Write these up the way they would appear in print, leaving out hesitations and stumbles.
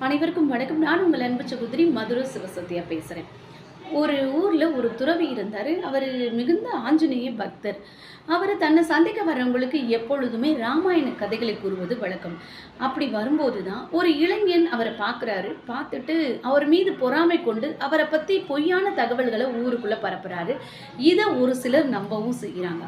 அனைவருக்கும் வணக்கம். நான் உங்கள் அன்பு சகோதரி மதுரை சிவசத்யா பேசுறேன். ஒரு ஊர்ல ஒரு துறவி இருந்தாரு. அவரு மிகுந்த ஆஞ்சநேய பக்தர். அவரு தன்னை சந்திக்க வர்றவங்களுக்கு எப்பொழுதுமே ராமாயண கதைகளை கூறுவது வழக்கம். அப்படி வரும்போது தான் ஒரு இளைஞன் அவர பார்க்குறாரு. பார்த்துட்டு அவர் மீது பொறாமை கொண்டு அவர பத்தி பொய்யான தகவல்கள ஊருக்குள்ள பரப்புறாரு. இத ஒரு சிலர் நம்பவும் செய்றாங்க.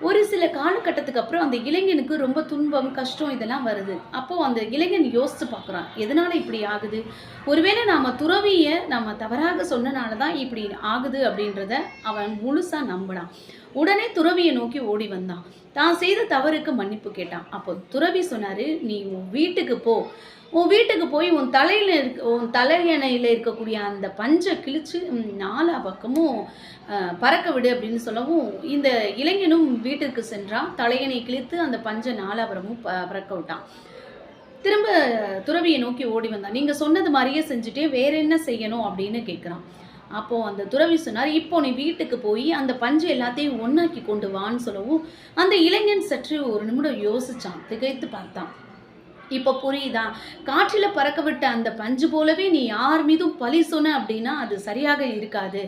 ஒரு சில காலகட்டத்துக்கு அப்புறம் அந்த இளைஞனுக்கு ரொம்ப துன்பம், கஷ்டம் இதெல்லாம் வருது. அப்போ அந்த இளைஞன் யோசிச்சு பார்க்குறான். எதனால இப்படி ஆகுது? ஒருவேளை நாம தவறாக சொன்னனால தான் இப்படி ஆகுது அப்படின்றத அவன் முழுசா நம்புனான். உடனே துறவிய நோக்கி ஓடி வந்தான். தான் செய்த தவறுக்கு மன்னிப்பு கேட்டான். அப்போ துறவி சொன்னாரு, "நீ உன் வீட்டுக்கு போ. உன் வீட்டுக்கு போய் உன் தலையணையில இருக்கக்கூடிய அந்த பஞ்ச கிழிச்சு நாலா பக்கமும் பறக்க விடு" அப்படின்னு சொல்லவும், இந்த இளைஞனும் வீட்டிற்கு சென்றான். தலையணை கிழித்து அந்த பஞ்ச நாலாபுறமும் பறக்க விட்டான். திரும்ப துறவிய நோக்கி ஓடி வந்தான். "நீங்க சொன்னது மாரியே செஞ்சுட்டேன். வேற என்ன செய்யணும்?" அப்படின்னு கேட்குறான். அப்போ அந்த துறவி சொன்னார், "இப்போ நீ வீட்டுக்கு போய் அந்த பஞ்சு எல்லாத்தையும் ஒண்ணாக்கி கொண்டு வான்னு" சொல்லவும், அந்த இளைஞன் சற்று ஒரு நிமிடம் யோசிச்சான். திகைத்து பார்த்தான். இப்போ புரியுதா? காற்றில பறக்க விட்ட அந்த பஞ்சு போலவே நீ யார் மீதும் பழி சொன்ன அப்படின்னா, அது சரியாக இருக்காது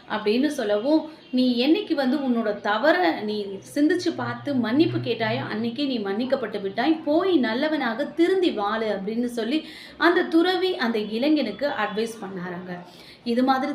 அப்படின்னு சொல்லவும், "நீ என்னைக்கு உன்னோட தவற நீ சிந்திச்சு பார்த்து மன்னிப்பு கேட்டாயோ, அன்னைக்கே நீ மன்னிக்கப்பட்டு விட்டாய். போய் நல்லவனாக திருந்தி வாழு" அப்படின்னு சொல்லி அந்த துறவி அந்த இளைஞனுக்கு அட்வைஸ் பண்ணாராங்க. இது மாதிரி